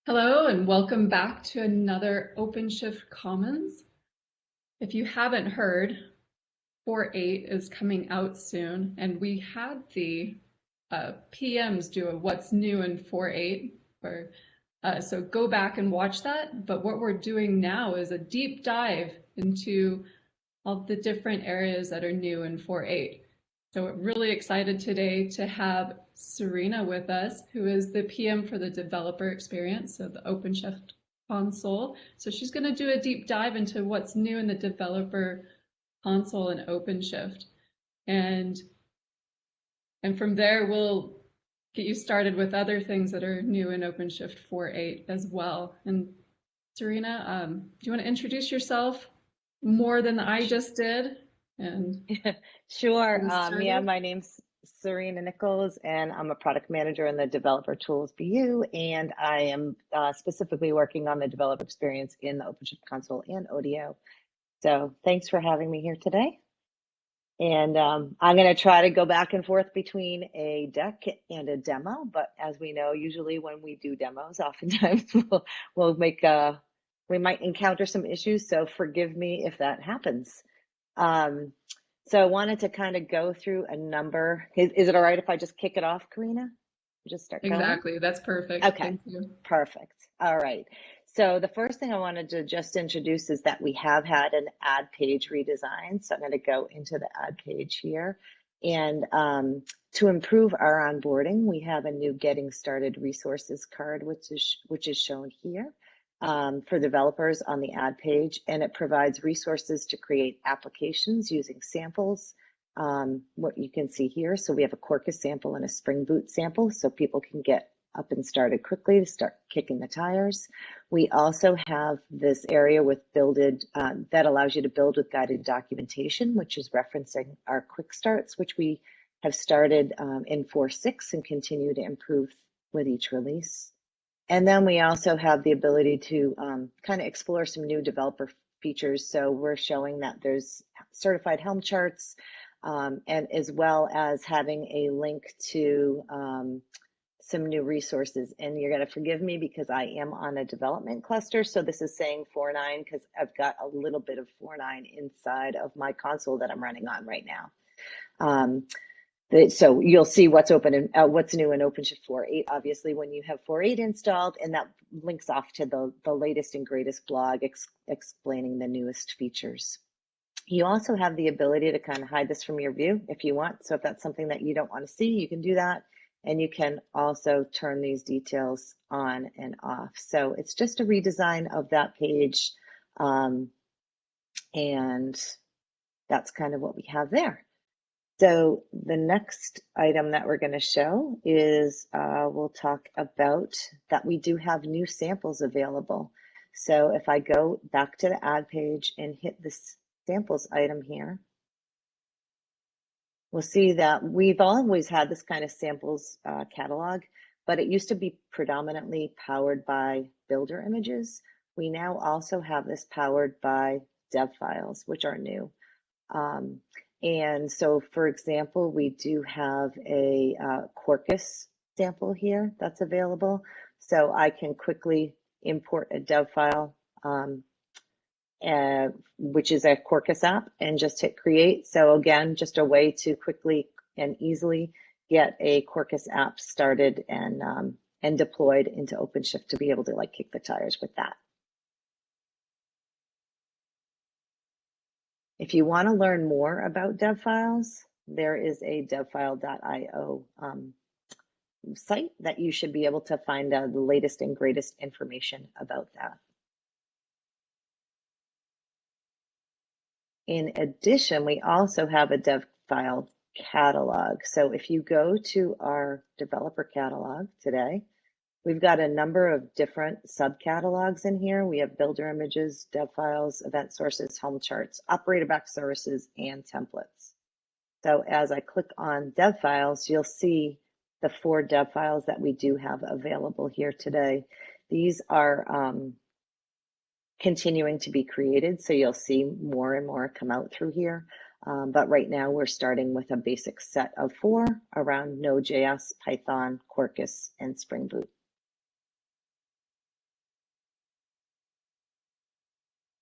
Hello and welcome back to another OpenShift Commons. If you haven't heard, 4.8 is coming out soon, and we had the PMs do a what's new in 4.8, so go back and watch that. But what we're doing now is a deep dive into all the different areas that are new in 4.8. So we're really excited today to have Serena with us, who is the PM for the developer experience, so the OpenShift console. So she's going to do a deep dive into what's new in the developer console in OpenShift. And from there, we'll get you started with other things that are new in OpenShift 4.8 as well. And Serena, do you want to introduce yourself more than I just did? And Sure. Yeah, my name's Serena Nichols, and I'm a product manager in the Developer Tools BU, and I am specifically working on the developer experience in the OpenShift console and ODO. So thanks for having me here today. And I'm going to try to go back and forth between a deck and a demo, but as we know, usually when we do demos, oftentimes we'll make we might encounter some issues, so forgive me if that happens. So I wanted to kind of go through a number. Is it all right if I just kick it off, Karina? Just start going? Exactly, that's perfect. Okay, thank you. Perfect. All right. So the first thing I wanted to just introduce is that we have had an ad page redesign. So I'm going to go into the ad page here. And to improve our onboarding, we have a new Getting Started Resources card, which is shown here. For developers on the ad page, and it provides resources to create applications using samples. What you can see here, so we have a Quarkus sample and a SpringBoot sample, so people can get up and started quickly to start kicking the tires. We also have this area with builded that allows you to build with guided documentation, which is referencing our quick starts, which we have started in 4.6 and continue to improve with each release. And then we also have the ability to kind of explore some new developer features. So we're showing that there's certified Helm charts, and as well as having a link to some new resources. And you're going to forgive me because I am on a development cluster. So this is saying 4.9 because I've got a little bit of 4.9 inside of my console that I'm running on right now. So you'll see what's open and what's new in OpenShift 4.8, obviously, when you have 4.8 installed, and that links off to the latest and greatest blog explaining the newest features. You also have the ability to kind of hide this from your view if you want. So if that's something that you don't want to see, you can do that. And you can also turn these details on and off. So it's just a redesign of that page. And that's kind of what we have there. So the next item that we're going to show is we'll talk about that we do have new samples available. So if I go back to the ad page and hit this samples item here, we'll see that we've always had this kind of samples catalog, but it used to be predominantly powered by builder images. We now also have this powered by dev files, which are new. And so, for example, we do have a Quarkus sample here that's available. So I can quickly import a dev file, which is a Quarkus app, and just hit create. So again, just a way to quickly and easily get a Quarkus app started and deployed into OpenShift to be able to like kick the tires with that. If you want to learn more about dev files, there is a devfile.io site that you should be able to find the latest and greatest information about that. In addition, we also have a dev file catalog. So if you go to our developer catalog today, we've got a number of different subcatalogs in here. We have builder images, dev files, event sources, Helm charts, operator back services, and templates. So as I click on dev files, you'll see the 4 dev files that we do have available here today. These are continuing to be created, so you'll see more and more come out through here. But right now we're starting with a basic set of 4 around Node.js, Python, Quarkus, and SpringBoot.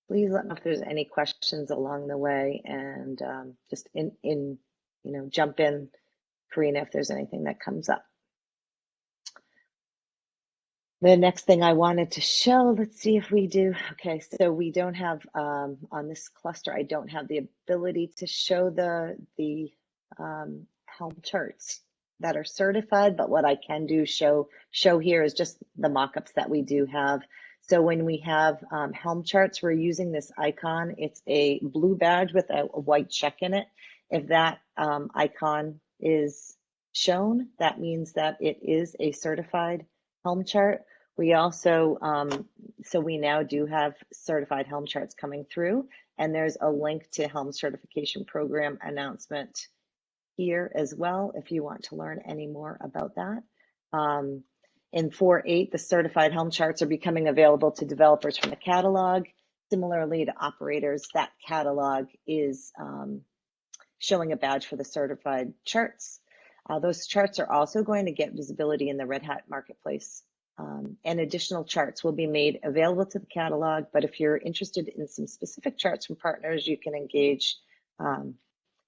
Please let me know if there's any questions along the way, and just jump in, Karina, if there's anything that comes up. The next thing I wanted to show, let's see if we do. Okay, so we don't have, on this cluster, I don't have the ability to show the Helm charts that are certified, but what I can do show here is just the mockups that we do have. So when we have Helm charts, we're using this icon. It's a blue badge with a white check in it. If that icon is shown, that means that it is a certified Helm chart. We also, so we now do have certified Helm charts coming through, and there's a link to Helm certification program announcement here as well if you want to learn any more about that. In 4.8, the certified Helm charts are becoming available to developers from the catalog. Similarly to operators, that catalog is showing a badge for the certified charts. Those charts are also going to get visibility in the Red Hat Marketplace. And additional charts will be made available to the catalog, but if you're interested in some specific charts from partners, you can engage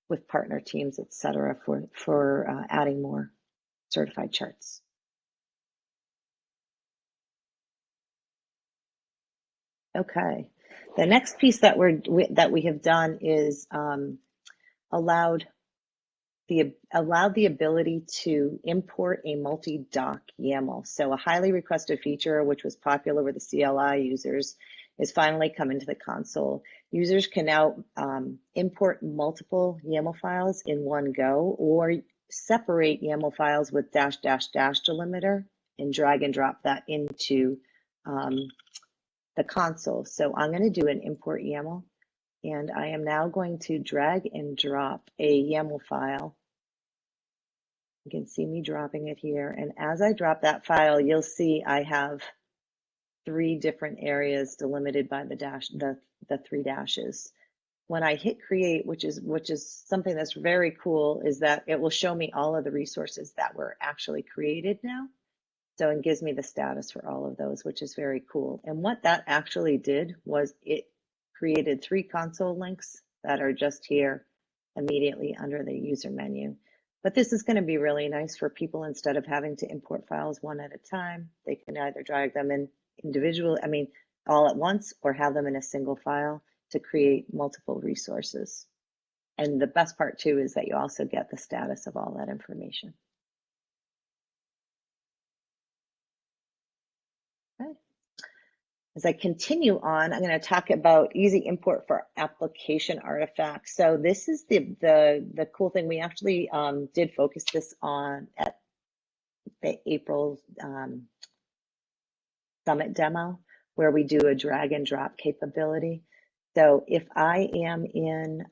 with partner teams, et cetera, for adding more certified charts. Okay, the next piece that we have done is allowed the ability to import a multi-doc YAML. So a highly requested feature, which was popular with the CLI users, is finally coming to the console. Users can now import multiple YAML files in one go, or separate YAML files with -- delimiter and drag and drop that into the console. So I'm going to do an import YAML, and I am now going to drag and drop a YAML file. You can see me dropping it here. And as I drop that file, you'll see I have 3 different areas delimited by the 3 dashes. When I hit create, which is something that's very cool, is that it will show me all of the resources that were actually created now. So it gives me the status for all of those, which is very cool. And what that actually did was it created 3 console links that are just here immediately under the user menu. But this is going to be really nice for people. Instead of having to import files one at a time, they can either drag them in individually, all at once, or have them in a single file to create multiple resources. And the best part too is that you also get the status of all that information. Okay. As I continue on, I'm going to talk about easy import for application artifacts. So this is the cool thing. We actually did focus this on at the April Summit demo, where we do a drag and drop capability. So if I am in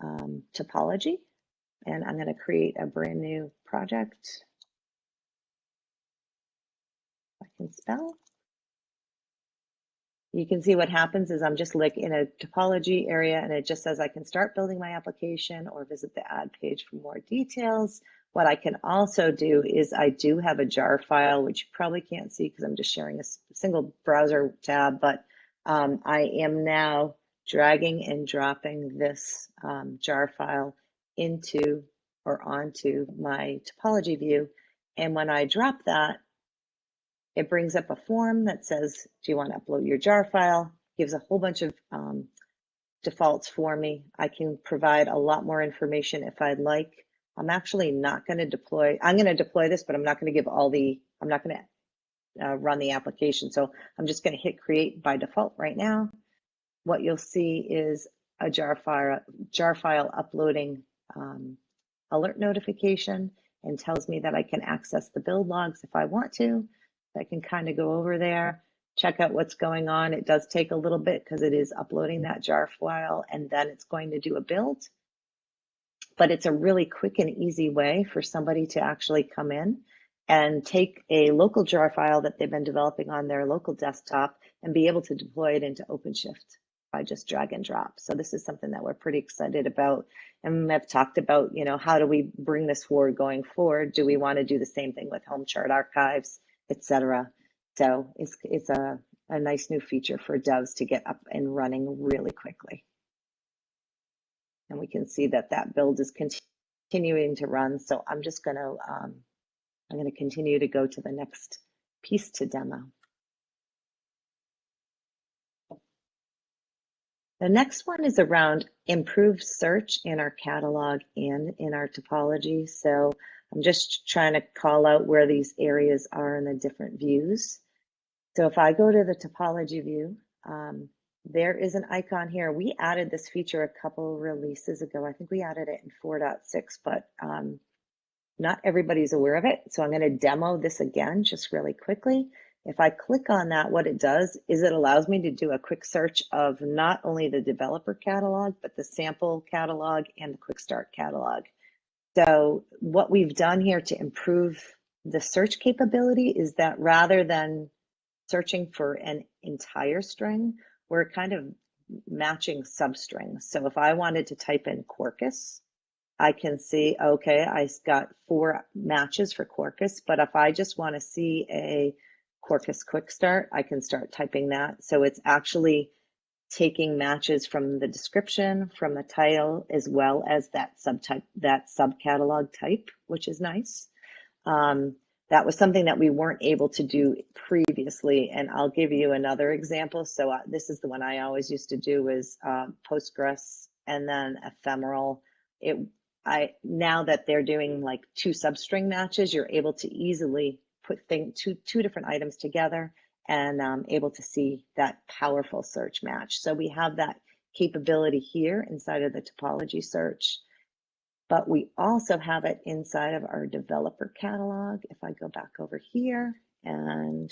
topology, and I'm going to create a brand new project, if I can spell. You can see what happens is I'm just like in a topology area, and it just says I can start building my application or visit the add page for more details. What I can also do is I do have a jar file, which you probably can't see because I'm just sharing a single browser tab, but I am now dragging and dropping this jar file into or onto my topology view. And when I drop that, it brings up a form that says, do you want to upload your jar file? Gives a whole bunch of defaults for me. I can provide a lot more information if I'd like. I'm actually not going to deploy. I'm going to deploy this, but I'm not going to give all the, I'm not going to run the application. So I'm just going to hit create by default right now. What you'll see is a jar file uploading alert notification, and tells me that I can access the build logs if I want to. I can kind of go over there, check out what's going on. It does take a little bit because it is uploading that jar file, and then it's going to do a build. But it's a really quick and easy way for somebody to actually come in and take a local jar file that they've been developing on their local desktop and be able to deploy it into OpenShift by just drag and drop. So this is something that we're pretty excited about. And I've talked about, how do we bring this forward going forward? Do we want to do the same thing with home chart archives, etc.? So it's a a nice new feature for devs to get up and running really quickly. And we can see that that build is continuing to run. So I'm just going to I'm going to continue to go to the next piece to demo. The next one is around improved search in our catalog and in our topology. So I'm just trying to call out where these areas are in the different views. So if I go to the topology view, there is an icon here. We added this feature a couple releases ago. I think we added it in 4.6, but not everybody's aware of it. So I'm going to demo this again just really quickly. If I click on that, what it does is it allows me to do a quick search of not only the developer catalog, but the sample catalog and the quick start catalog. So what we've done here to improve the search capability is that rather than searching for an entire string, we're kind of matching substrings. So if I wanted to type in Quarkus, I can see, okay, I got 4 matches for Quarkus, but if I just want to see a Quarkus quick start, I can start typing that. So it's actually taking matches from the description, from the title, as well as that subtype, that subcatalog type, which is nice. That was something that we weren't able to do previously, and I'll give you another example. So this is the one I always used to do is Postgres and then ephemeral. Now that they're doing like 2 substring matches, you're able to easily put two different items together and able to see that powerful search match. So we have that capability here inside of the topology search, but we also have it inside of our developer catalog. If I go back over here and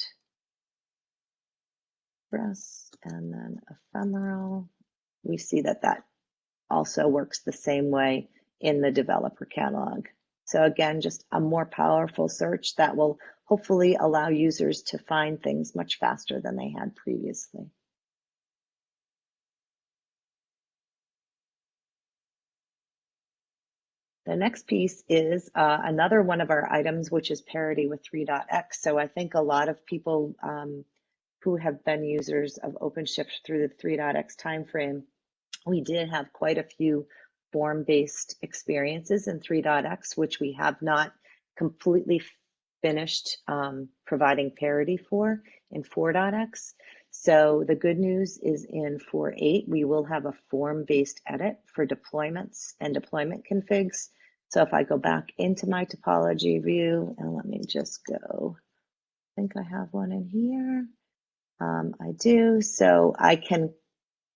press and then ephemeral, we see that that also works the same way in the developer catalog. So again, just a more powerful search that will hopefully allow users to find things much faster than they had previously. The next piece is another one of our items, which is parity with 3.x. So I think a lot of people who have been users of OpenShift through the 3.x timeframe, we did have quite a few form-based experiences in 3.x, which we have not completely finished providing parity for in 4.x. So the good news is in 4.8, we will have a form-based edit for deployments and deployment configs. So if I go back into my topology view, and let me just go, I think I have one in here. I do. So I can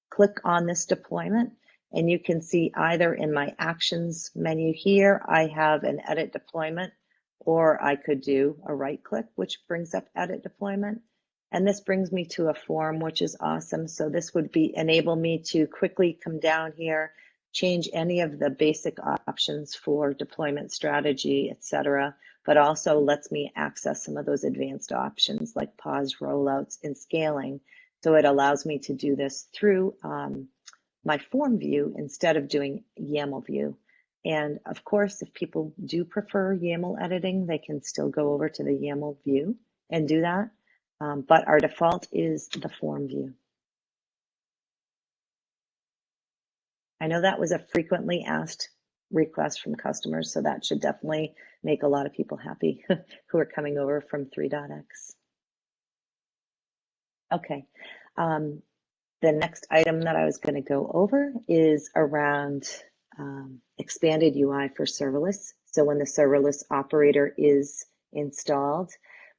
click on this deployment, and you can see either in my actions menu here, I have an edit deployment, or I could do a right click, which brings up edit deployment. And this brings me to a form, which is awesome. So this would enable me to quickly come down here, change any of the basic options for deployment strategy, etc., but also lets me access some of those advanced options like pause rollouts and scaling. So it allows me to do this through my form view instead of doing YAML view. And of course, if people do prefer YAML editing, they can still go over to the YAML view and do that. But our default is the form view. I know that was a frequently asked request from customers, so that should definitely make a lot of people happy who are coming over from 3.x. Okay, the next item that I was going to go over is around expanded UI for serverless. So when the serverless operator is installed,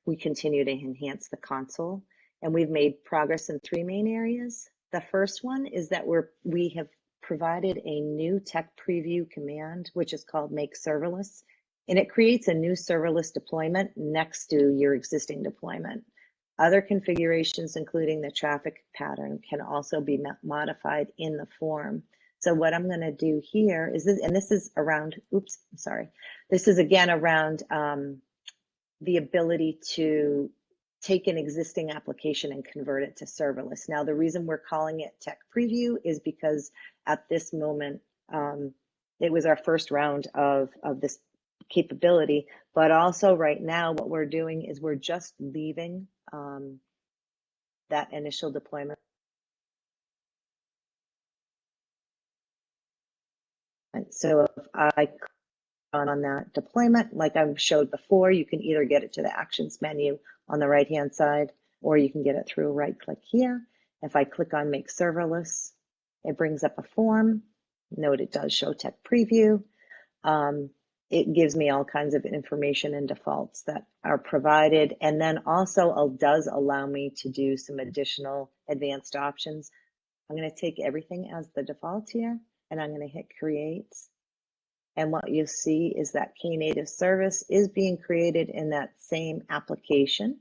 we continue to enhance the console, and we've made progress in 3 main areas. The first one is that we have provided a new tech preview command, which is called make serverless, and it creates a new serverless deployment next to your existing deployment. Other configurations, including the traffic pattern, can also be modified in the form. So what I'm going to do here is this, and this is around, oops, I'm sorry. This is again around the ability to take an existing application and convert it to serverless. Now, the reason we're calling it tech preview is because at this moment, it was our first round of this capability, but also right now what we're doing is we're just leaving that initial deployment. And so if I click on that deployment, like I showed before, you can either get it to the actions menu on the right-hand side, or you can get it through a right click here. If I click on make serverless, it brings up a form. Note it does show tech preview. It gives me all kinds of information and defaults that are provided, and then also does allow me to do some additional advanced options. I'm going to take everything as the default here, and I'm going to hit create. And what you'll see is that Knative service is being created in that same application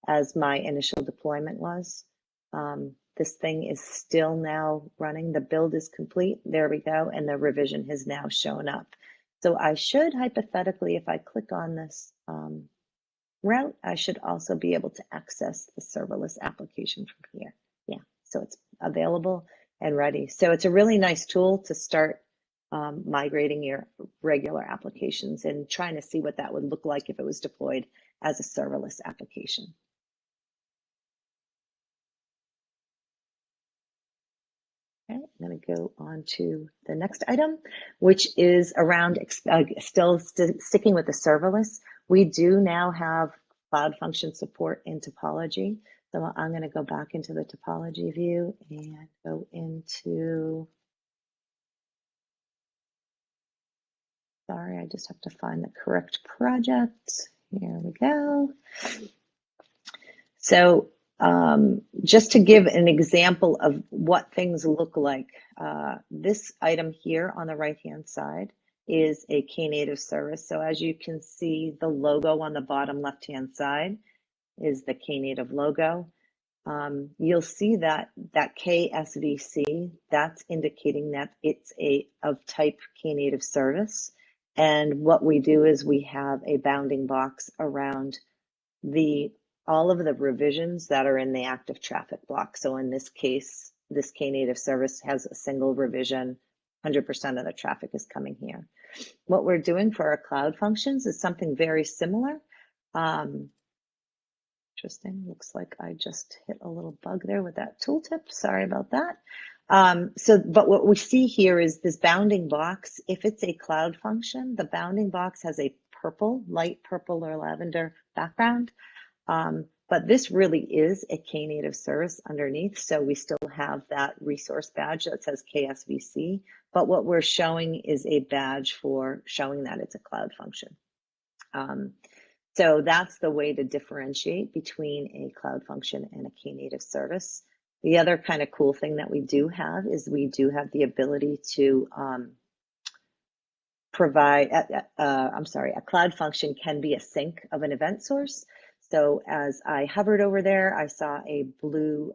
as my initial deployment was. This thing is still now running. The build is complete. There we go. And the revision has now shown up. So I should hypothetically, if I click on this route, I should also be able to access the serverless application from here. Yeah, so it's available and ready. So it's a really nice tool to start migrating your regular applications and trying to see what that would look like if it was deployed as a serverless application. Okay, I'm going to go on to the next item, which is around still sticking with the serverless. We do now have cloud function support in topology. So I'm going to go back into the topology view and go into, sorry, I just have to find the correct project. Here we go. So just to give an example of what things look like, this item here on the right-hand side is a Knative service. So as you can see, the logo on the bottom left-hand side is the Knative logo. You'll see that KSVC, that's indicating that it's of type Knative service. And what we do is we have a bounding box around all of the revisions that are in the active traffic block. So in this case, this Knative service has a single revision, 100% of the traffic is coming here. What we're doing for our cloud functions is something very similar. Interesting, looks like I just hit a little bug there with that tooltip, sorry about that. But what we see here is this bounding box. If it's a cloud function, the bounding box has a purple, light purple or lavender background. But this really is a Knative service underneath. So we still have that resource badge that says KSVC, but what we're showing is a badge for showing that it's a cloud function. So that's the way to differentiate between a cloud function and a Knative service. The other kind of cool thing that we do have is we do have the ability to provide, a cloud function can be a sink of an event source. So as I hovered over there, I saw a blue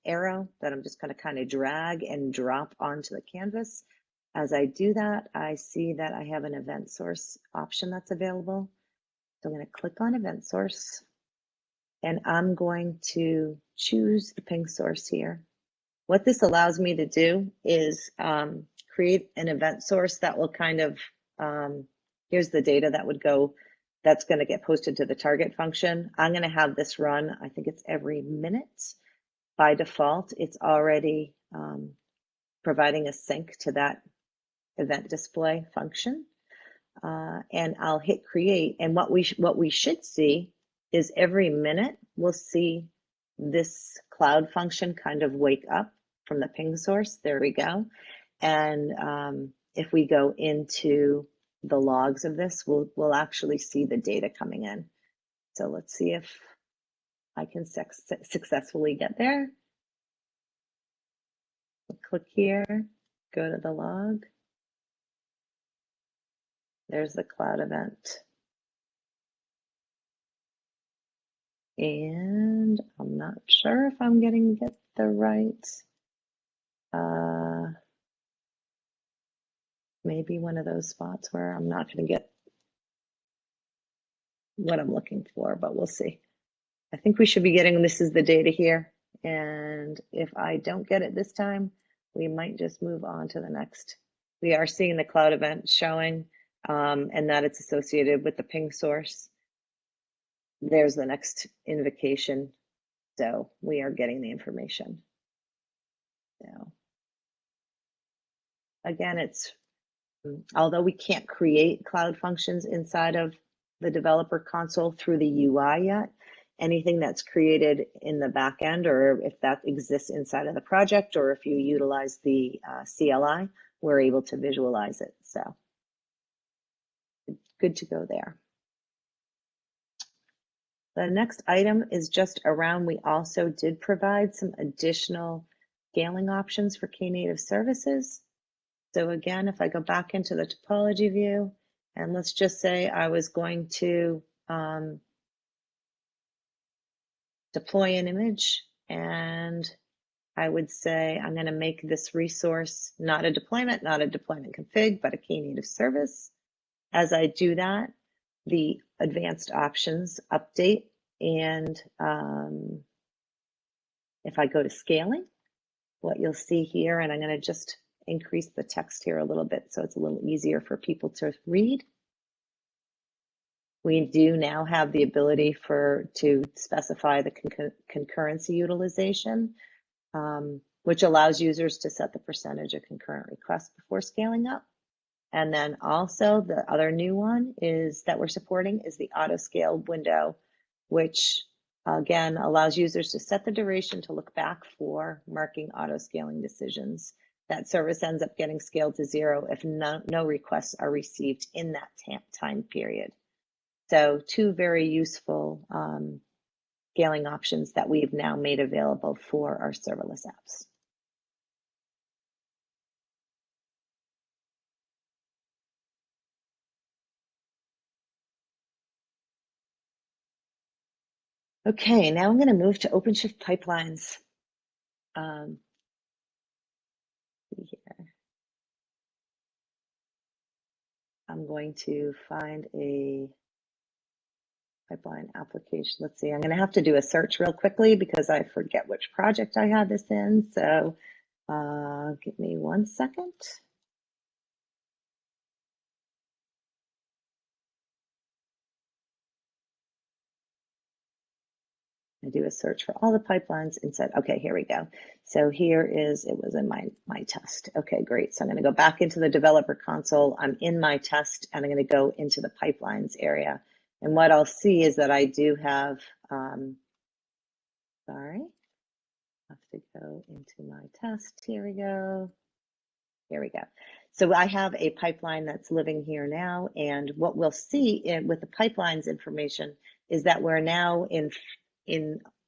arrow that I'm just going to kind of drag and drop onto the canvas. As I do that, I see that I have an event source option that's available. So I'm going to click on event source, and I'm going to choose the ping source here. What this allows me to do is create an event source that will kind of, here's the data that would go, that's going to get posted to the target function. I'm going to have this run, I think it's every minute. By default, it's already providing a sync to that event display function. And I'll hit create. And what we should see is every minute we'll see this cloud function kind of wake up from the ping source. There we go. And if we go into the logs of this, we'll actually see the data coming in. So let's see if I can successfully get there. We'll click here, go to the log. There's the cloud event. And I'm not sure if I'm getting the right, maybe one of those spots where I'm not going to get what I'm looking for, but we'll see. I think we should be getting, this is the data here. And if I don't get it this time, we might just move on to the next. We are seeing the cloud event showing and that it's associated with the ping source. There's the next invocation So we are getting the information. So again, it's, although we can't create cloud functions inside of the developer console through the UI yet, anything that's created in the back end, or if that exists inside of the project, or if you utilize the CLI, we're able to visualize it. So good to go there. The next item is just around, we also did provide some additional scaling options for Knative services. So again, if I go back into the topology view, and let's just say I was going to deploy an image, and I would say I'm going to make this resource not a deployment config, but a Knative service. As I do that, the advanced options update, and if I go to scaling, what you'll see here, and I'm going to just increase the text here a little bit so it's a little easier for people to read. We do now have the ability to specify the concurrency utilization, which allows users to set the percentage of concurrent requests before scaling up. And then also the other new one is that we're supporting is the auto scale window, which again allows users to set the duration to look back for marking auto scaling decisions. That service ends up getting scaled to 0 if no requests are received in that time period. So two very useful scaling options that we've now made available for our serverless apps. Okay, now I'm going to move to OpenShift pipelines. Here. I'm going to find a pipeline application. Let's see, I'm going to have to do a search real quickly because I forget which project I had this in. So give me 1 second. I do a search for all the pipelines inside. Okay, here we go. So here is, it was in my test. Okay, great. So I'm going to go back into the developer console. I'm in my test, and I'm going to go into the pipelines area. And what I'll see is that I do have, sorry, I have to go into my test. Here we go. Here we go. So I have a pipeline that's living here now. And what we'll see with the pipelines information is that we're now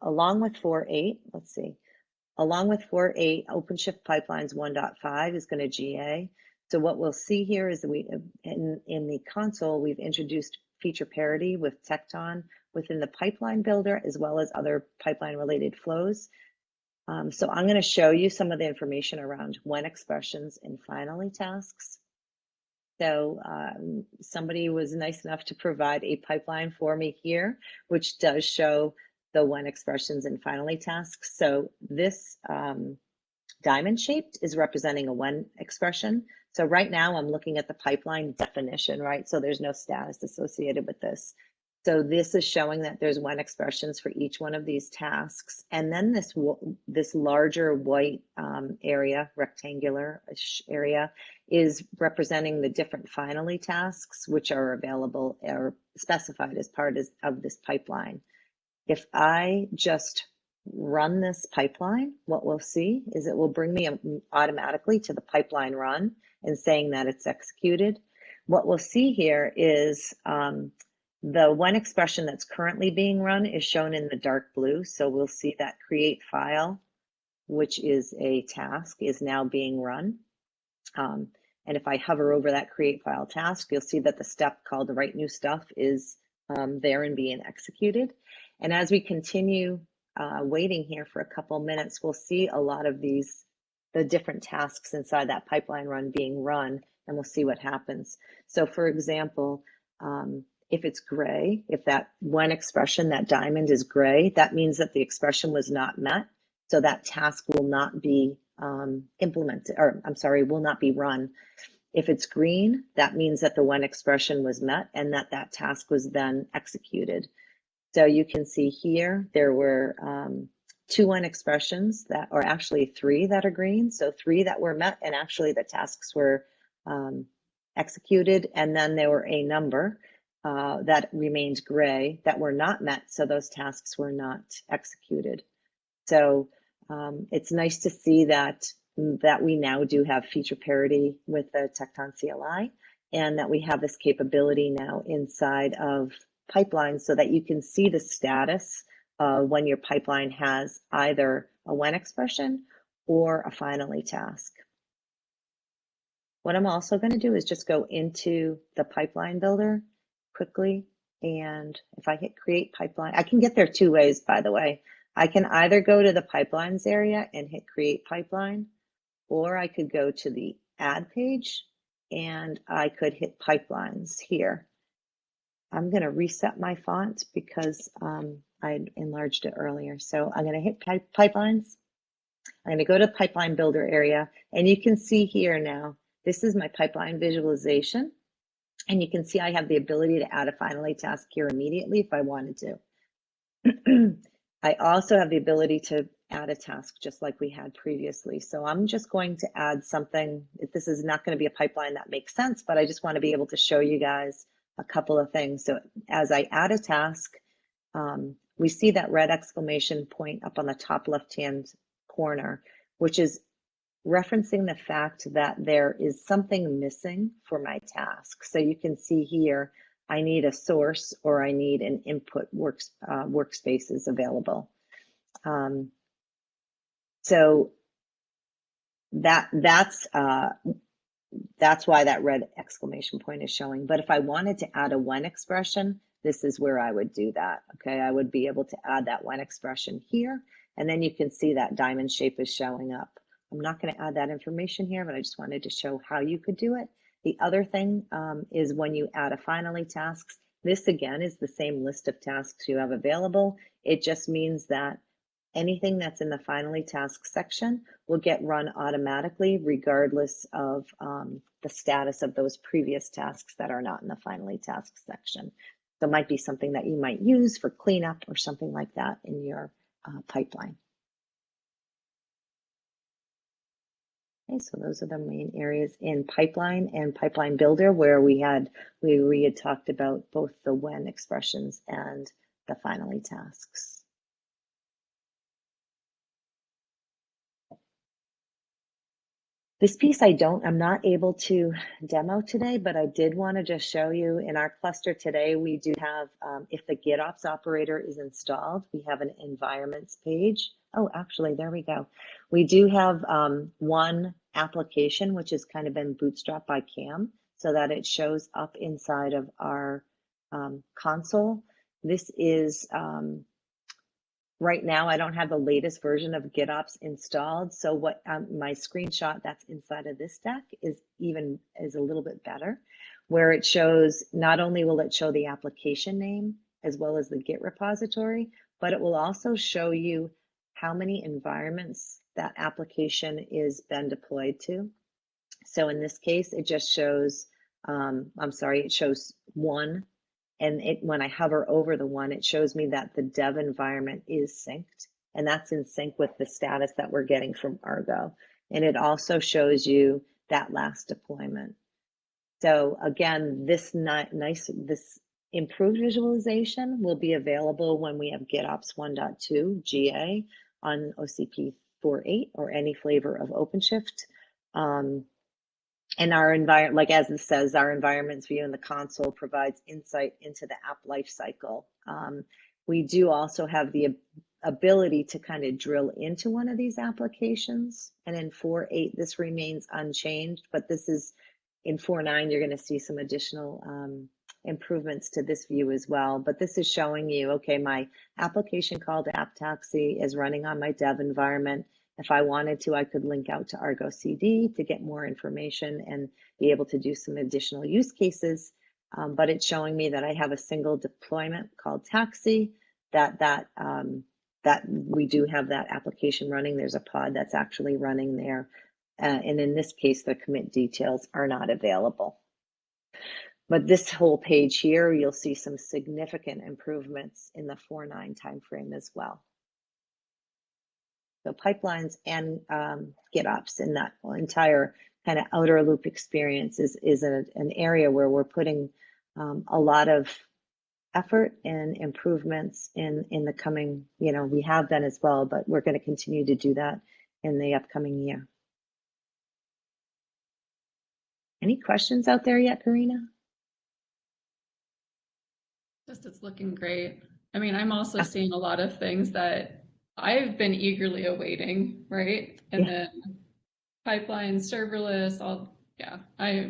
along with 4.8, let's see, along with 4.8, OpenShift Pipelines 1.5 is going to GA. So what we'll see here is that we, in the console, we've introduced feature parity with Tecton within the pipeline builder, as well as other pipeline related flows. So I'm going to show you some of the information around when expressions and finally tasks. So somebody was nice enough to provide a pipeline for me here, which does show the when expressions and finally tasks. So this diamond shaped is representing a when expression. So right now I'm looking at the pipeline definition, right? So there's no status associated with this. So this is showing that there's when expressions for each one of these tasks. And then this larger white area, rectangular area, is representing the different finally tasks, which are available or specified as part of this pipeline. If I just run this pipeline, what we'll see is it will bring me automatically to the pipeline run and saying that it's executed. What we'll see here is the one expression that's currently being run is shown in the dark blue. So we'll see that create file, which is a task, is now being run. And if I hover over that create file task, you'll see that the step called write new stuff is there and being executed. And as we continue waiting here for a couple minutes, we'll see a lot of the different tasks inside that pipeline run being run, and we'll see what happens. So for example, if it's gray, if that one expression, that diamond is gray, that means that the expression was not met. So that task will not be implemented, or I'm sorry, will not be run. If it's green, that means that the when expression was met and that task was then executed. So you can see here, there were 2 when expressions that, or actually 3 that are green. So 3 that were met and actually the tasks were executed. And then there were a number that remained gray that were not met. So those tasks were not executed. So it's nice to see that we now do have feature parity with the Tekton CLI, and that we have this capability now inside of pipelines so that you can see the status when your pipeline has either a when expression or a finally task. What I'm also going to do is just go into the pipeline builder quickly. And if I hit create pipeline, I can get there 2 ways, by the way. I can either go to the pipelines area and hit create pipeline, or I could go to the add page and I could hit pipelines here. I'm going to reset my font because I enlarged it earlier. So I'm going to hit pipelines. I'm going to go to pipeline builder area, and you can see here now, this is my pipeline visualization. And you can see I have the ability to add a finally task here immediately if I wanted to. I also have the ability to add a task just like we had previously. So I'm just going to add something. This is not going to be a pipeline that makes sense, but I just want to be able to show you guys a couple of things. So as I add a task, we see that red exclamation point up on the top left-hand corner, which is referencing the fact that there is something missing for my task. So you can see here, I need a source or I need an input workspaces available. So that's why that red exclamation point is showing. But if I wanted to add a when expression, this is where I would do that. Okay, I would be able to add that when expression here, and then you can see that diamond shape is showing up. I'm not going to add that information here, but I just wanted to show how you could do it. The other thing is when you add a finally tasks, this again is the same list of tasks you have available. It just means that anything that's in the finally tasks section will get run automatically regardless of the status of those previous tasks that are not in the finally tasks section. So it might be something that you might use for cleanup or something like that in your pipeline. Okay, so those are the main areas in pipeline and pipeline builder where we had talked about both the when expressions and the finally tasks. This piece I'm not able to demo today, but I did want to just show you in our cluster today, we do have, if the GitOps operator is installed, we have an environments page. Oh, actually, there we go. We do have one application, which has kind of been bootstrapped by Cam so that it shows up inside of our console. This is, right now, I don't have the latest version of GitOps installed. So what my screenshot that's inside of this deck is a little bit better, where it shows, not only will it show the application name as well as the Git repository, but it will also show you how many environments that application is been deployed to. So in this case, it just shows, it shows one. And when I hover over the one, it shows me that the dev environment is synced, and that's in sync with the status that we're getting from Argo. And it also shows you that last deployment. So again, this improved visualization will be available when we have GitOps 1.2 GA on OCP 4.8 or any flavor of OpenShift. And our environment, like as it says, our environments view in the console provides insight into the app lifecycle. We do also have the ability to kind of drill into one of these applications. And in 4.8, this remains unchanged, but this is in 4.9, you're going to see some additional improvements to this view as well. But this is showing you, okay, my application called AppTaxi is running on my dev environment. If I wanted to, I could link out to Argo CD to get more information and be able to do some additional use cases. But it's showing me that I have a single deployment called Taxi, that we do have that application running. There's a pod that's actually running there. And in this case, the commit details are not available. But this whole page here, you'll see some significant improvements in the 4.9 timeframe as well. So pipelines and GitOps in that entire kind of outer loop experience is an area where we're putting a lot of effort and improvements in the coming, we have done as well, but we're going to continue to do that in the upcoming year. Any questions out there yet, Karina? Just it's looking great. I mean, I'm also seeing a lot of things that I've been eagerly awaiting, right? And then pipeline, serverless,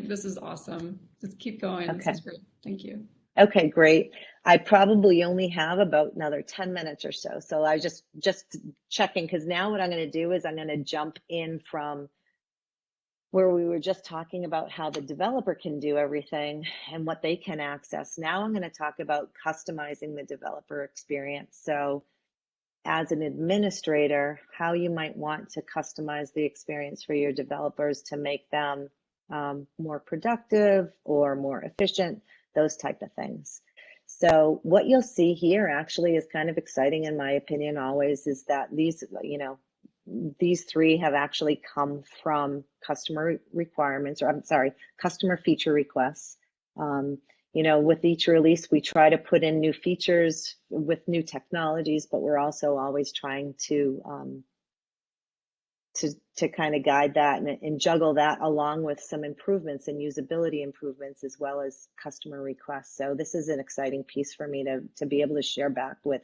this is awesome. Just keep going. Okay. This is great. Thank you. Okay, great. I probably only have about another 10 minutes or so. So I just checking, because now what I'm going to do is I'm going to jump in from where we were just talking about how the developer can do everything and what they can access. Now I'm going to talk about customizing the developer experience. So as an administrator, how you might want to customize the experience for your developers to make them more productive or more efficient, those type of things. So what you'll see here actually is kind of exciting, in my opinion, always, is that these three have actually come from customer requirements, or customer feature requests. With each release, we try to put in new features with new technologies, but we're also always trying to kind of guide that and juggle that along with some improvements and usability improvements, as well as customer requests. So this is an exciting piece for me to be able to share back with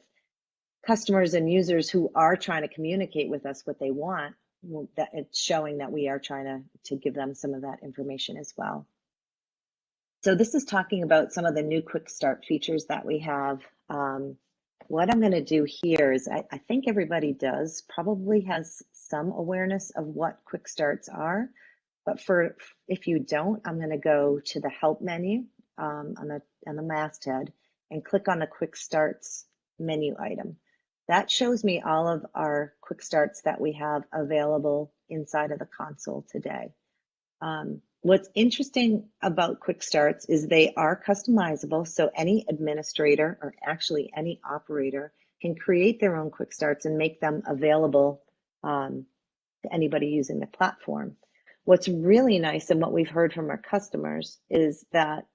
customers and users who are trying to communicate with us what they want, that it's showing that we are trying to give them some of that information as well. So this is talking about some of the new quick start features that we have. What I'm going to do here is I think everybody probably has some awareness of what quick starts are, but if you don't, I'm going to go to the help menu on the masthead and click on the quick starts menu item. That shows me all of our quick starts that we have available inside of the console today. What's interesting about quick starts is they are customizable, so any administrator, or actually any operator, can create their own quick starts and make them available to anybody using the platform. What's really nice, and what we've heard from our customers, is that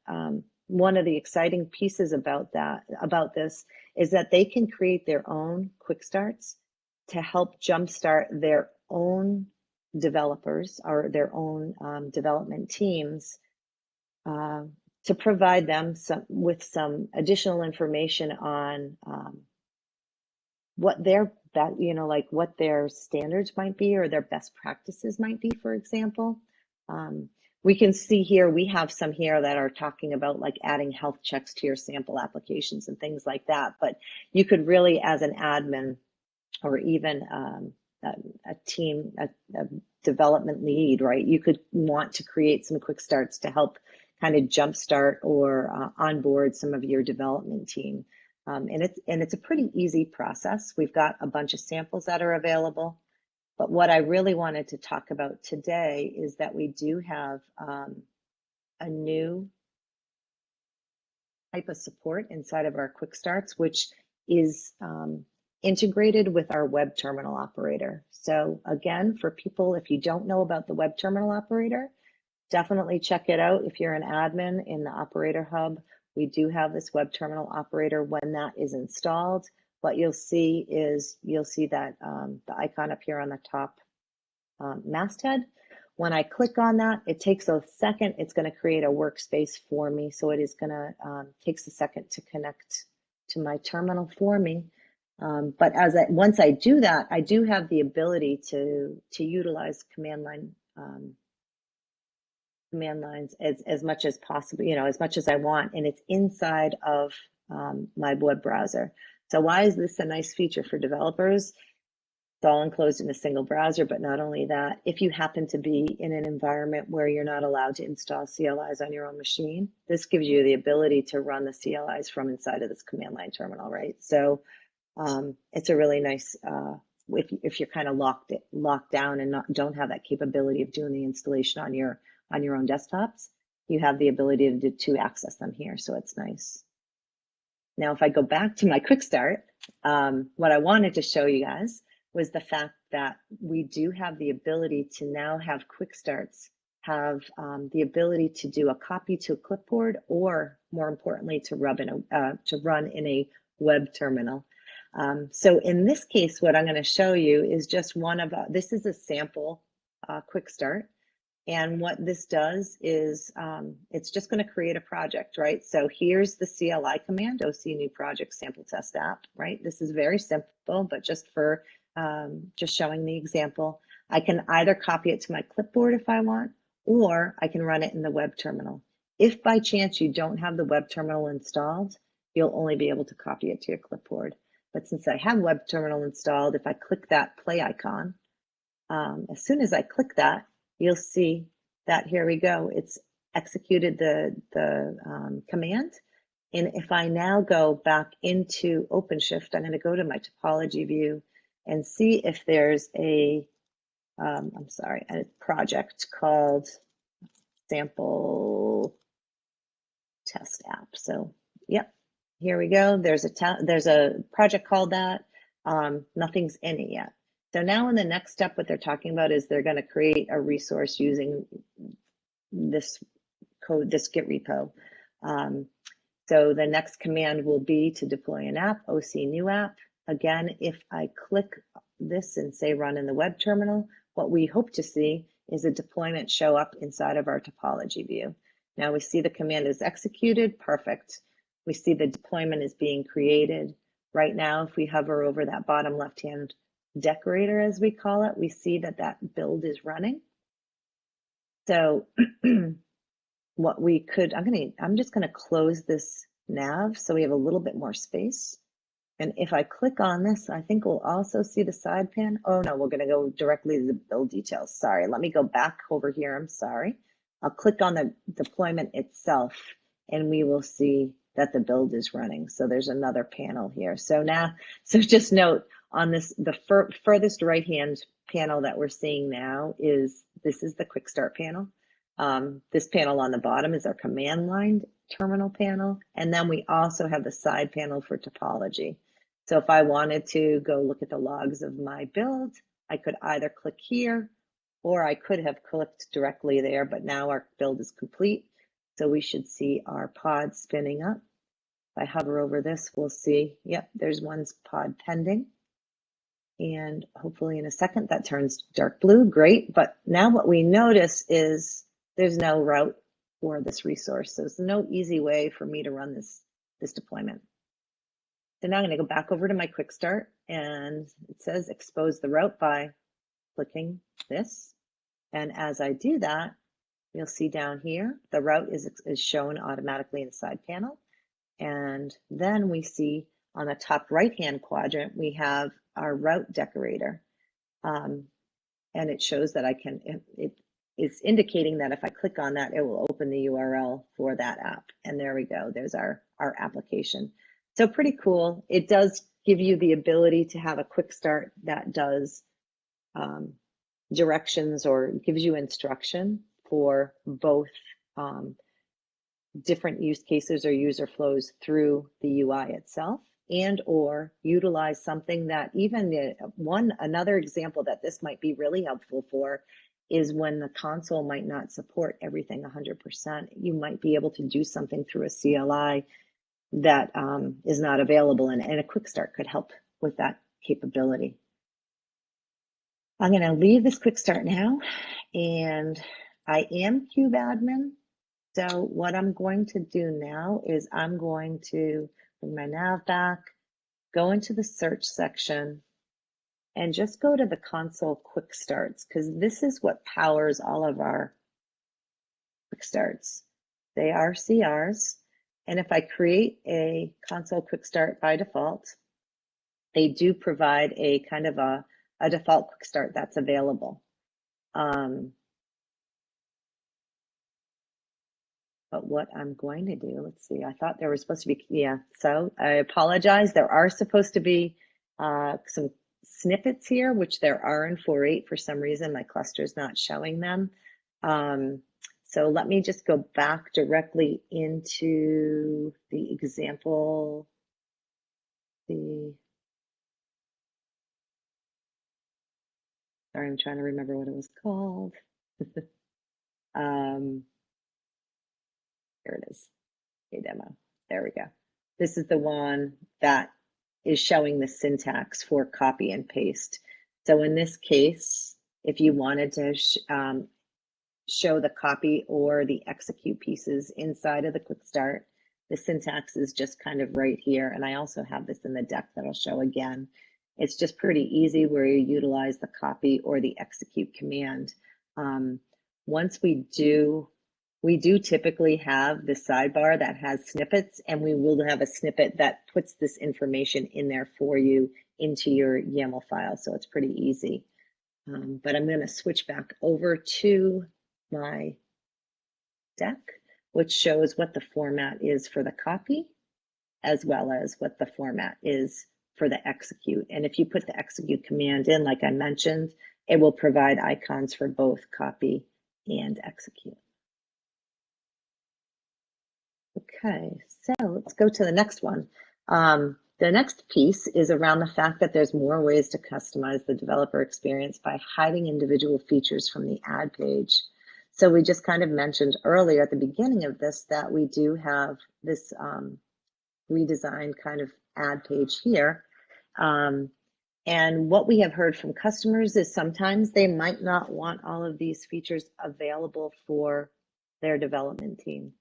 one of the exciting pieces about this is that they can create their own quick starts to help jumpstart their own developers or their own development teams, to provide them with some additional information on what their what their standards might be, or their best practices might be, for example. We can see here, we have some here that are talking about like adding health checks to your sample applications and things like that. But you could really, as an admin, or even a team, a development lead, right? You could want to create some quick starts to help kind of jumpstart or onboard some of your development team. And it's a pretty easy process. We've got a bunch of samples that are available. But what I really wanted to talk about today is that we do have a new type of support inside of our quick starts, which is integrated with our web terminal operator. So again, for people, if you don't know about the web terminal operator, definitely check it out. If you're an admin in the operator hub, we do have this web terminal operator. When that is installed, what you'll see is that the icon up here on the top masthead. When I click on that, it takes a second. It's going to create a workspace for me. So it is going to takes a second to connect to my terminal for me. But once I do that, I do have the ability to utilize command lines as much as possible, as much as I want, and it's inside of my web browser. So why is this a nice feature for developers? It's all enclosed in a single browser, but not only that, if you happen to be in an environment where you're not allowed to install CLIs on your own machine, this gives you the ability to run the CLIs from inside of this command line terminal, right? So it's a really nice, if you're kind of locked down and don't have that capability of doing the installation on your own desktops, you have the ability to access them here. So it's nice. Now, if I go back to my quick start, what I wanted to show you guys was the fact that we do have the ability to now have quick starts have the ability to do a copy to a clipboard, or more importantly, to run in a web terminal. So in this case, what I'm going to show you is just this is a sample quick start. And what this does is it's just going to create a project, right? So here's the CLI command, OC new project sample test app, right? This is very simple, but just for just showing the example, I can either copy it to my clipboard if I want, or I can run it in the web terminal. If by chance you don't have the web terminal installed, you'll only be able to copy it to your clipboard. But since I have web terminal installed, if I click that play icon, as soon as I click that, you'll see that here we go. It's executed the command. And if I now go back into OpenShift, I'm going to go to my topology view and see if there's a project called sample test app. So, yep, here we go. There's a project called that. Nothing's in it yet. So now in the next step, what they're talking about is they're going to create a resource using this code, this Git repo. So the next command will be to deploy an app, OC new app. Again, if I click this and say run in the web terminal, what we hope to see is a deployment show up inside of our topology view. Now we see the command is executed, perfect. We see the deployment is being created. Right now, if we hover over that bottom left-hand decorator, as we call it, we see that that build is running. So what we could, I'm just gonna close this nav so we have a little bit more space. And if I click on this, I think we'll also see the side pan. Oh no, we're gonna go directly to the build details. Sorry, let me go back over here, I'm sorry. I'll click on the deployment itself and we will see that the build is running. So there's another panel here. So just note on this, the furthest right-hand panel that we're seeing now this is the quick start panel. This panel on the bottom is our command line terminal panel. And then we also have the side panel for topology. So if I wanted to go look at the logs of my build, I could either click here, or I could have clicked directly there, but now our build is complete. So we should see our pod spinning up. If I hover over this, we'll see, yep, there's one's pod pending. And hopefully in a second that turns dark blue, great. But now what we notice is there's no route for this resource. So there's no easy way for me to run this deployment. So now I'm gonna go back over to my quick start, and it says expose the route by clicking this. And as I do that, you'll see down here, the route is shown automatically in the side panel. And then we see on the top right-hand quadrant, we have our route decorator. And it shows that it's indicating that if I click on that, it will open the URL for that app. And there we go, there's our application. So pretty cool. It does give you the ability to have a quick start that does directions or gives you instruction for both different use cases or user flows through the UI itself, and or utilize something that even another example that this might be really helpful for is when the console might not support everything 100%. You might be able to do something through a CLI that is not available, and a quick start could help with that capability. I'm going to leave this quick start now, and I am Cube admin. So what I'm going to do now is I'm going to bring my nav back, go into the search section, and just go to the console quick starts, because this is what powers all of our quick starts. They are CRs. And if I create a console quick start by default, they do provide a kind of a default quick start that's available. But what I'm going to do, let's see, I thought there was supposed to be, yeah, so I apologize. There are supposed to be some snippets here, which there are in 4.8. For some reason, my cluster is not showing them. So let me just go back directly into the example. Sorry, I'm trying to remember what it was called. Here it is, a demo. There we go. This is the one that is showing the syntax for copy and paste. So in this case, if you wanted to show the copy or the execute pieces inside of the quick start, the syntax is just kind of right here. And I also have this in the deck that I'll show again. It's just pretty easy where you utilize the copy or the execute command. Once we do typically have the sidebar that has snippets, and we will have a snippet that puts this information in there for you into your YAML file. So it's pretty easy. But I'm going to switch back over to my deck, which shows what the format is for the copy, as well as what the format is for the execute. And if you put the execute command in, like I mentioned, it will provide icons for both copy and execute. Okay, so let's go to the next one. The next piece is around the fact that there's more ways to customize the developer experience by hiding individual features from the ad page. So we just kind of mentioned earlier at the beginning of this that we do have this redesigned kind of ad page here. And what we have heard from customers is sometimes they might not want all of these features available for their development team.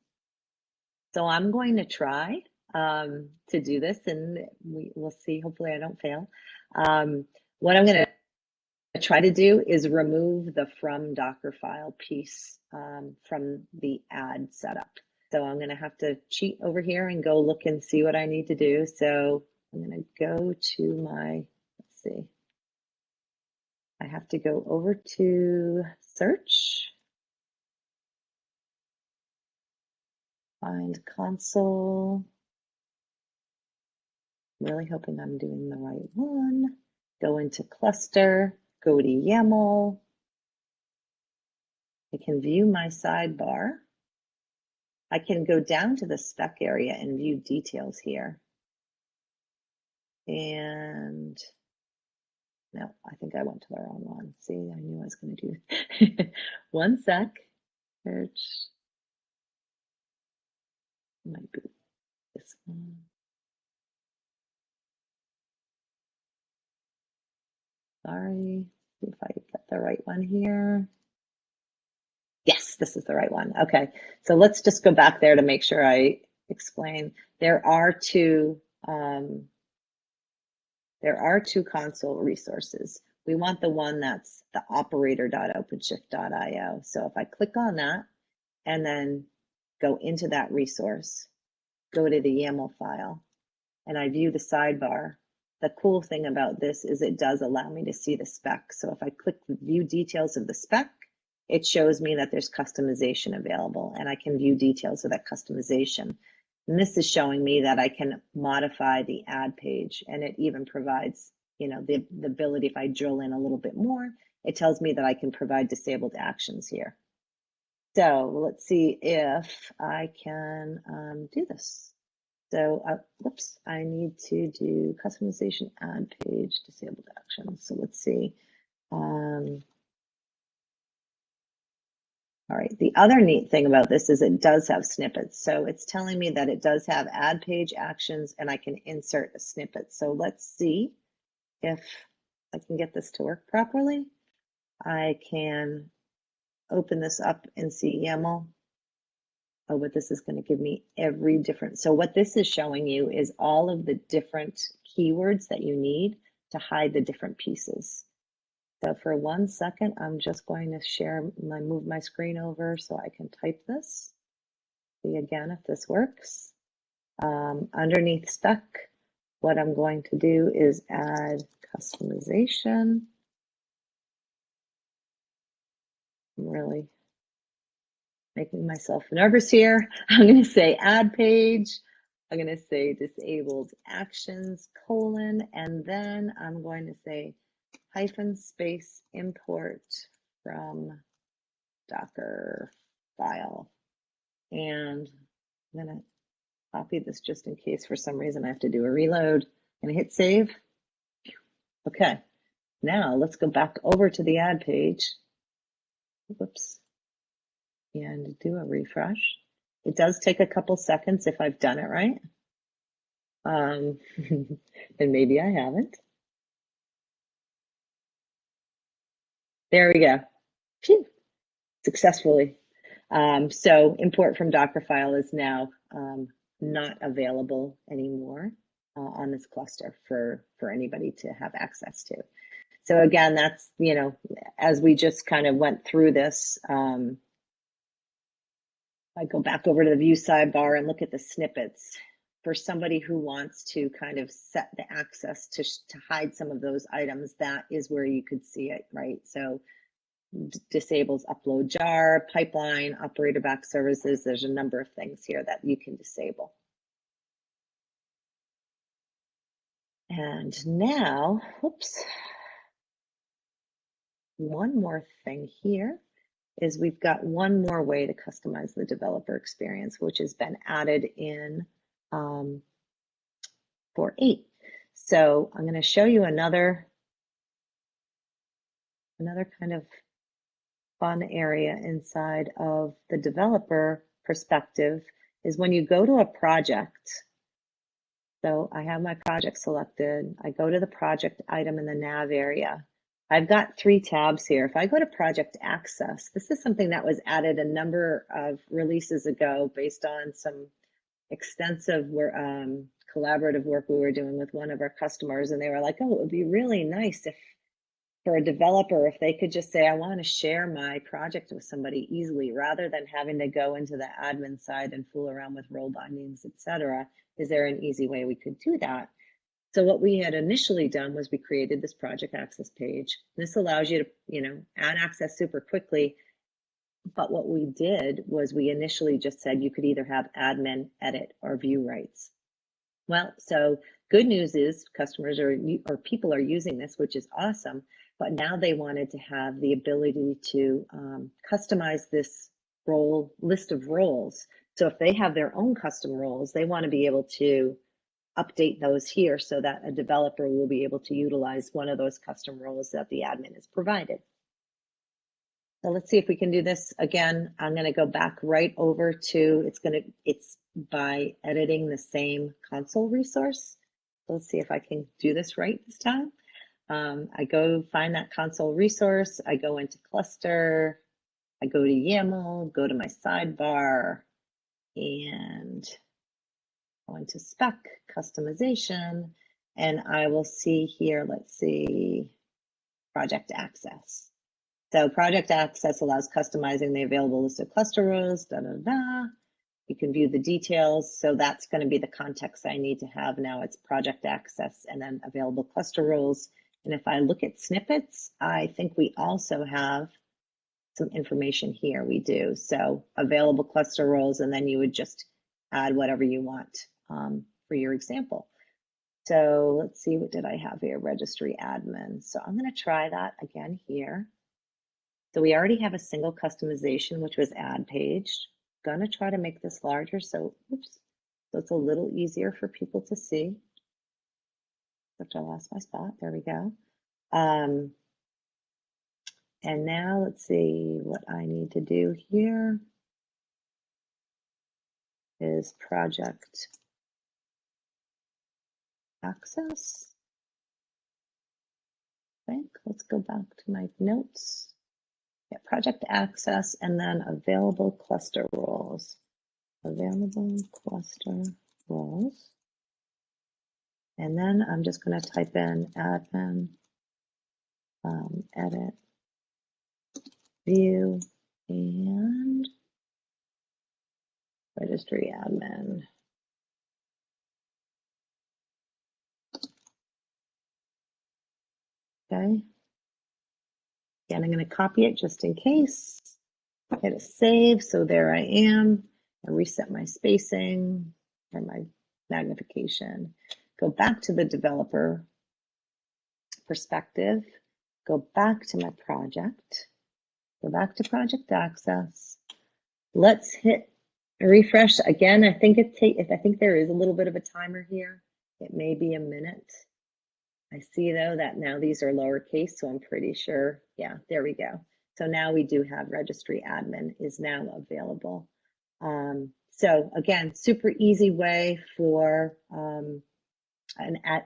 So I'm going to try to do this, and we'll see. Hopefully I don't fail. What I'm going to try to do is remove the from Docker file piece from the ad setup. So I'm going to have to cheat over here and go look and see what I need to do. So I'm going to go to my, let's see. I have to go over to search. Find console. Really hoping I'm doing the right one. Go into cluster, go to YAML. I can view my sidebar. I can go down to the spec area and view details here. And no, I think I went to the wrong one. See, I knew I was going to do one sec. Search. Might be this one. Sorry, see if I get the right one here. Yes, this is the right one. Okay, so let's just go back there to make sure I explain. There are two console resources. We want the one that's the operator.openshift.io. So if I click on that and then go into that resource, go to the YAML file, and I view the sidebar. The cool thing about this is it does allow me to see the spec. So if I click view details of the spec, it shows me that there's customization available, and I can view details of that customization. And this is showing me that I can modify the ad page, and it even provides, you know, the ability, if I drill in a little bit more, it tells me that I can provide disabled actions here. So let's see if I can do this. So, whoops, I need to do customization ad page disabled actions. So let's see. All right, the other neat thing about this is it does have snippets. So it's telling me that it does have ad page actions, and I can insert a snippet. So let's see if I can get this to work properly. I can open this up and see YAML. Oh, but this is going to give me every different. So what this is showing you is all of the different keywords that you need to hide the different pieces. So for 1 second, I'm just going to move my screen over so I can type this. See again if this works. Underneath spec, what I'm going to do is add customization. I'm really making myself nervous here. I'm going to say add page. I'm going to say disabled actions, and then I'm going to say -space import from Docker file. And I'm going to copy this just in case for some reason I have to do a reload. I'm going to hit save. Okay. now let's go back over to the ad page. Whoops. And do a refresh. It does take a couple seconds if I've done it right. And maybe I haven't. There we go. Phew. Successfully. So import from Dockerfile is now not available anymore on this cluster for anybody to have access to. So again, that's, you know, as we just kind of went through this, I go back over to the view sidebar and look at the snippets. For somebody who wants to kind of set the access to hide some of those items, that is where you could see it, right? So disables upload jar, pipeline, operator back services. There's a number of things here that you can disable. And now, oops, one more thing here is we've got one more way to customize the developer experience, which has been added in 4.8. So I'm going to show you another kind of fun area inside of the developer perspective is when you go to a project. So I have my project selected. I go to the project item in the nav area. I've got 3 tabs here. If I go to project access, this is something that was added a number of releases ago based on some extensive collaborative work we were doing with one of our customers. And they were like, oh, it would be really nice if for a developer, if they could just say, I want to share my project with somebody easily, rather than having to go into the admin side and fool around with role bindings, etc. Is there an easy way we could do that? So what we had initially done was we created this project access page. This allows you to, you know, add access super quickly. But what we did was we initially just said you could either have admin, edit, or view rights. Well, so good news is customers or people are using this, which is awesome. But now they wanted to have the ability to customize this role list of roles. So if they have their own custom roles, they want to be able to update those here so that a developer will be able to utilize one of those custom roles that the admin has provided. So let's see if we can do this again. I'm going to go back right over to, it's by editing the same console resource. So let's see if I can do this right this time. I go find that console resource. I go into cluster. I go to YAML, go to my sidebar, and go into spec customization. And I will see here, let's see, project access. So project access allows customizing the available list of cluster roles, You can view the details. So that's going to be the context I need to have now. It's project access and then available cluster roles. And if I look at snippets, I think we also have some information here. We do. So available cluster roles, and then you would just add whatever you want for your example. So let's see, what did I have here? Registry admin. So I'm going to try that again here. So we already have a single customization, which was add page. Going to try to make this larger. So, oops. So it's a little easier for people to see. Except I lost my spot. There we go. And now let's see what I need to do here is project access. I think let's go back to my notes. Yeah, project access and then available cluster roles. Available cluster roles. And then I'm just going to type in admin, edit, view, and registry admin. Okay. Again, I'm going to copy it just in case. Hit a save. So there I am. I reset my spacing or my magnification. Go back to the developer perspective. Go back to my project. Go back to project access. Let's hit refresh again. I think there is a little bit of a timer here. It may be a minute. I see though that now these are lowercase, so I'm pretty sure, yeah, there we go. So now we do have registry admin is now available. So again, super easy way for an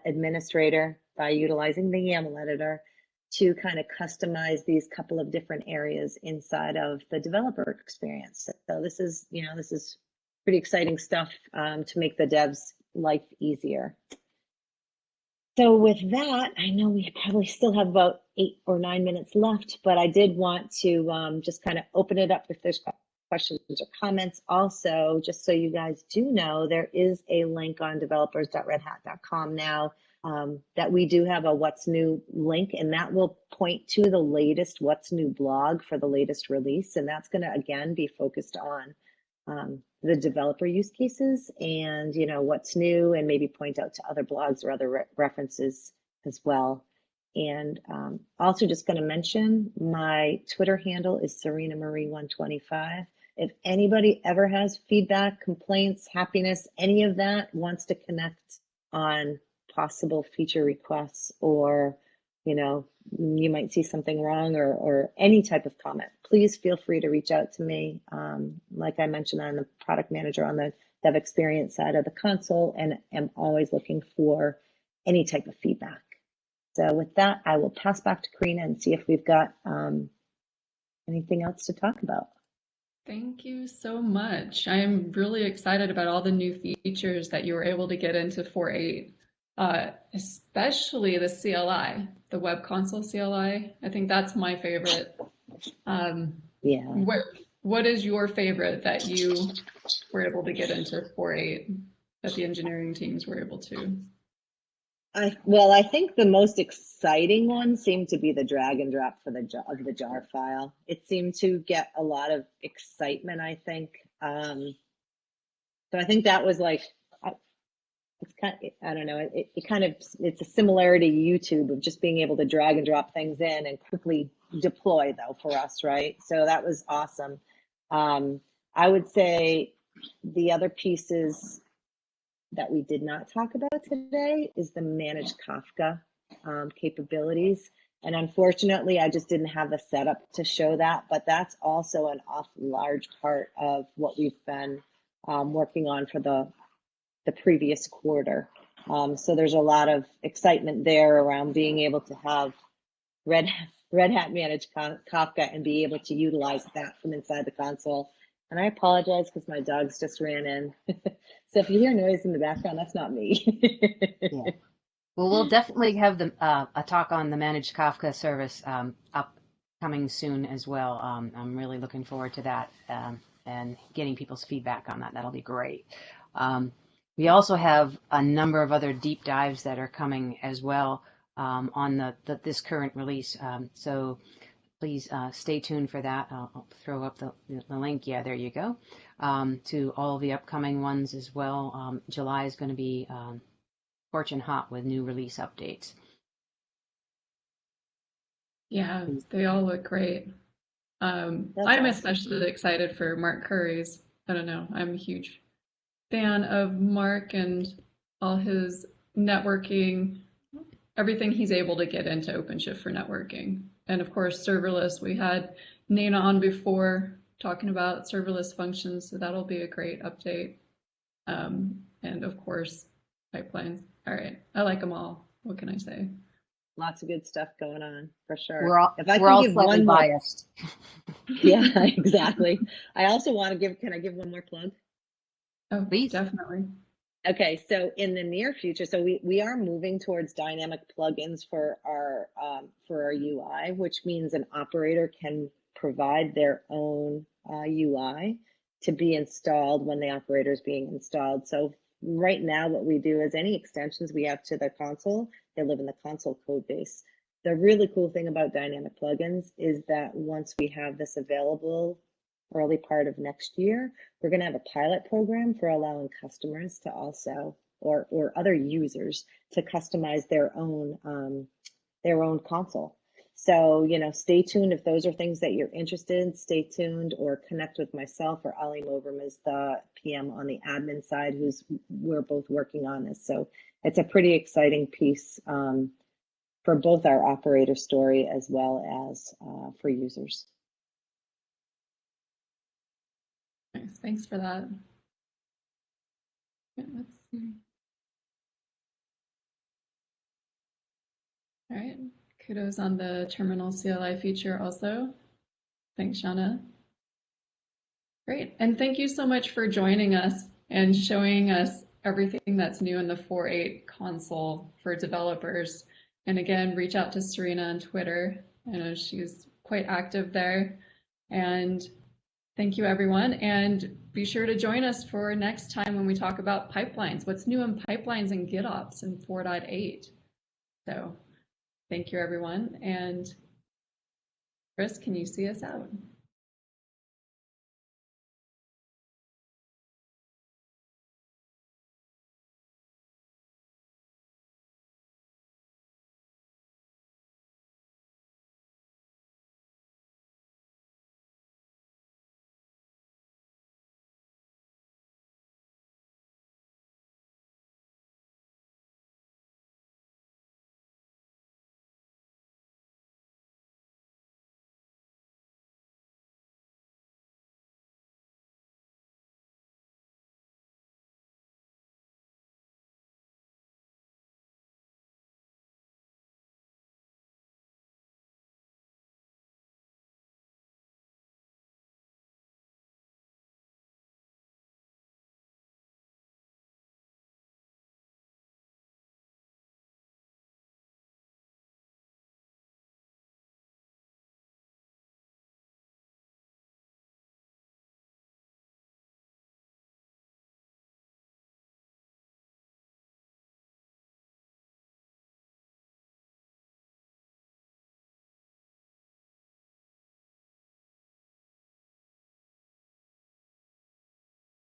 administrator by utilizing the YAML editor to kind of customize these couple of different areas inside of the developer experience. So this is, you know, this is pretty exciting stuff to make the devs' life easier. So with that, I know we probably still have about 8 or 9 minutes left, but I did want to just kind of open it up if there's questions or comments. Also, just so you guys do know, there is a link on developers.redhat.com now that we do have a what's new link, and that will point to the latest what's new blog for the latest release. And that's going to, again, be focused on the developer use cases and, you know, what's new, and maybe point out to other blogs or other references as well. And also just going to mention my Twitter handle is Serena Marie 125. If anybody ever has feedback, complaints, happiness, any of that, wants to connect on possible feature requests, or, you know, you might see something wrong, or any type of comment, please feel free to reach out to me. Like I mentioned, I'm the product manager on the dev experience side of the console, and am always looking for any type of feedback. So with that, I will pass back to Karina and see if we've got anything else to talk about. Thank you so much. I am really excited about all the new features that you were able to get into 4.8, especially the CLI, the web console CLI. I think that's my favorite. Yeah. What is your favorite that you were able to get into 4.8 that the engineering teams were able to? Well, I think the most exciting one seemed to be the drag and drop for the jar file. It seemed to get a lot of excitement, I think. So I think that was like, it's kind of, I don't know, it's a similarity to YouTube of just being able to drag and drop things in and quickly deploy, though, for us, right? So that was awesome. I would say the other pieces that we did not talk about today is the managed Kafka capabilities. And unfortunately, I just didn't have the setup to show that, but that's also an awful large part of what we've been working on for the previous quarter. So there's a lot of excitement there around being able to have Red Hat managed Kafka and be able to utilize that from inside the console. And I apologize because my dogs just ran in. So if you hear noise in the background, that's not me. Yeah. Well, we'll definitely have a talk on the managed Kafka service upcoming soon as well. I'm really looking forward to that and getting people's feedback on that. That'll be great. We also have a number of other deep dives that are coming as well on this current release. So please stay tuned for that. I'll throw up the link. Yeah, there you go. To all the upcoming ones as well. July is going to be scorching hot with new release updates. Yeah, they all look great. I'm awesome. especially excited for Mark Curry's. I don't know, I'm a huge fan of Mark and all his networking, everything he's able to get into OpenShift for networking. And of course, serverless. We had Nana on before talking about serverless functions, so that'll be a great update. And of course, pipelines. All right, I like them all. What can I say? Lots of good stuff going on for sure. We're all, if I we're can all give slightly one biased. Yeah, exactly. I also want to give, can I give one more plug? Oh, Please. definitely. Okay, so in the near future, so we are moving towards dynamic plugins for our UI, which means an operator can provide their own UI to be installed when the operator is being installed. So right now, what we do is any extensions we have to the console, they live in the console code base. The really cool thing about dynamic plugins is that once we have this available early part of next year, we're going to have a pilot program for allowing customers to also, or other users to customize their own console. So, you know, stay tuned if those are things that you're interested in. Stay tuned, or connect with myself, or Ali Movram is the PM on the admin side, we're both working on this. So it's a pretty exciting piece for both our operator story as well as for users. Nice, thanks for that. Yeah, let's see. All right, kudos on the terminal CLI feature also. Thanks, Shauna. Great, and thank you so much for joining us and showing us everything that's new in the 4.8 console for developers. And again, reach out to Serena on Twitter. I know she's quite active there. And thank you, everyone. And be sure to join us for next time when we talk about pipelines. What's new in pipelines and GitOps in 4.8. So thank you, everyone. And Chris, can you see us out?